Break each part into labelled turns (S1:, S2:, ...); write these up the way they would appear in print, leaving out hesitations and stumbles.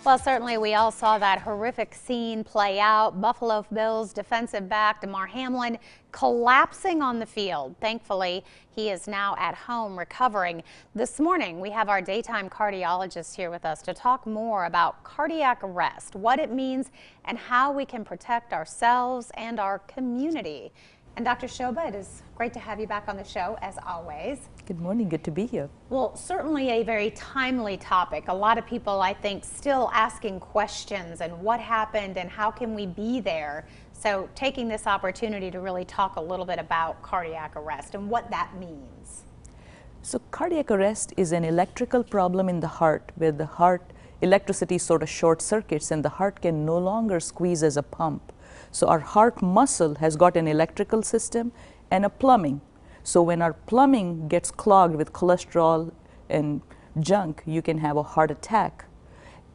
S1: Well, certainly we all saw that horrific scene play out. Buffalo Bills defensive back Damar Hamlin collapsing on the field. Thankfully, he is now at home recovering. This morning, we have our daytime cardiologist here with us to talk more about cardiac arrest, what it means, and how we can protect ourselves and our community. And Dr. Shoba, it is great to have you back on the show, as always.
S2: Good morning. Good to be here.
S1: Well, certainly a very timely topic. A lot of people, I think, still asking questions and what happened and how can we be there. So taking this opportunity to really talk a little bit about cardiac arrest and what that means.
S2: So cardiac arrest is an electrical problem in the heart where the heart electricity sort of short circuits and the heart can no longer squeeze as a pump. So our heart muscle has got an electrical system and a plumbing. So when our plumbing gets clogged with cholesterol and junk, you can have a heart attack.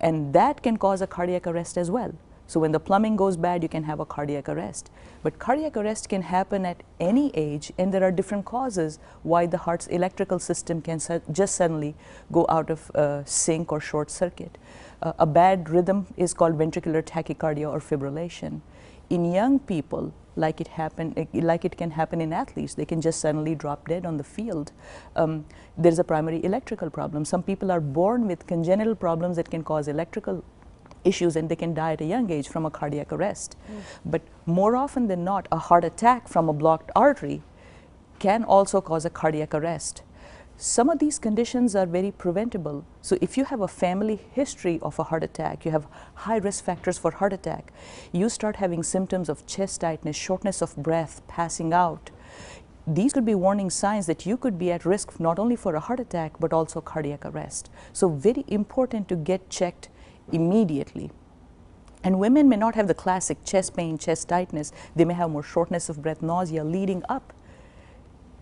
S2: And that can cause a cardiac arrest as well. So when the plumbing goes bad, you can have a cardiac arrest. But cardiac arrest can happen at any age, and there are different causes why the heart's electrical system can just suddenly go out of sync or short circuit. A bad rhythm is called ventricular tachycardia or fibrillation. In young people, like it can happen in athletes, they can just suddenly drop dead on the field. There's a primary electrical problem. Some people are born with congenital problems that can cause electrical issues and they can die at a young age from a cardiac arrest. But more often than not, a heart attack from a blocked artery can also cause a cardiac arrest. Some of these conditions are very preventable. So if you have a family history of a heart attack, you have high risk factors for heart attack, you start having symptoms of chest tightness, shortness of breath, passing out. These could be warning signs that you could be at risk not only for a heart attack, but also cardiac arrest. So very important to get checked immediately. And women may not have the classic chest pain, chest tightness. They may have more shortness of breath, nausea leading up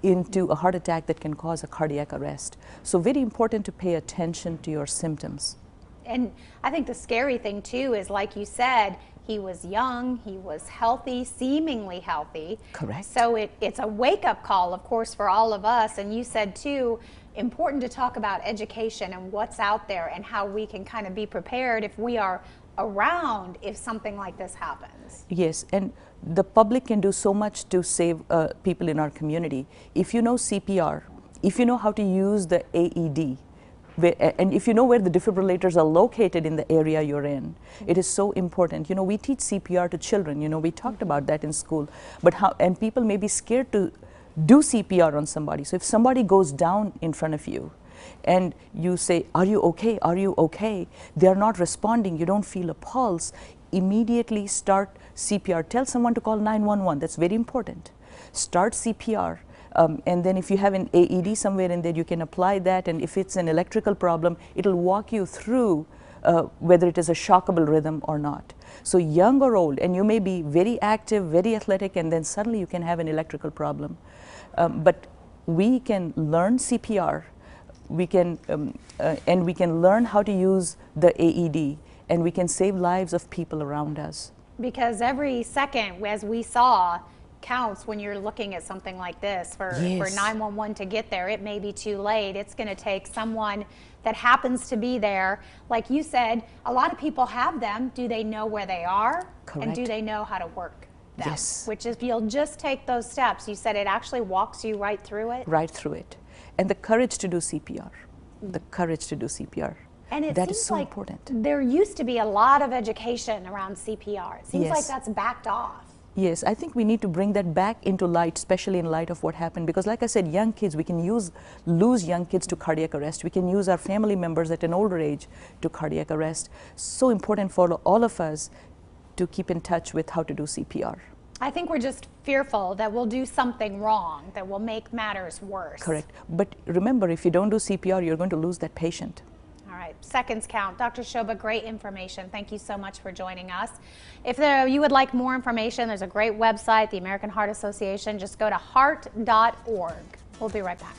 S2: into a heart attack that can cause a cardiac arrest. So very important to pay attention to your symptoms.
S1: And I think the scary thing too is, like you said, he was young, he was healthy, seemingly healthy.
S2: Correct.
S1: So it's a wake-up call, of course, for all of us. And you said too, important to talk about education and what's out there and how we can kind of be prepared if we are around if something like this happens.
S2: Yes, and the public can do so much to save people in our community. If you know CPR, if you know how to use the AED, and if you know where the defibrillators are located in the area you're in, it is so important. You know, we teach CPR to children, you know, we talked about that in school, but and people may be scared to do CPR on somebody. So if somebody goes down in front of you, and you say, are you okay? Are you okay? They are not responding. You don't feel a pulse. Immediately start CPR. Tell someone to call 911. That's very important. Start CPR. And then if you have an AED somewhere in there, you can apply that. And if it's an electrical problem, it'll walk you through whether it is a shockable rhythm or not. So young or old, and you may be very active, very athletic, and then suddenly you can have an electrical problem. But we can learn CPR. We can and we can learn how to use the AED, and we can save lives of people around us.
S1: Because every second, as we saw, counts when you're looking at something like this. For 911 to get there, it may be too late. It's going to take someone that happens to be there. Like you said, a lot of people have them. Do they know where they are?
S2: Correct.
S1: And do they know how to work them?
S2: Yes.
S1: Which is, you'll just take those steps. You said it actually walks you right through it?
S2: Right through it. And the courage to do CPR. The courage to do CPR.
S1: And it
S2: that
S1: seems
S2: is so
S1: like
S2: important.
S1: There used to be a lot of education around CPR. It seems like that's backed off.
S2: Yes, I think we need to bring that back into light, especially in light of what happened. Because like I said, young kids, we can lose young kids to cardiac arrest. We can use our family members at an older age to cardiac arrest. So important for all of us to keep in touch with how to do CPR.
S1: I think we're just fearful that we'll do something wrong, that will make matters worse.
S2: Correct. But remember, if you don't do CPR, you're going to lose that patient.
S1: All right, seconds count. Dr. Shoba, great information. Thank you so much for joining us. If you would like more information, there's a great website, the American Heart Association. Just go to heart.org. We'll be right back.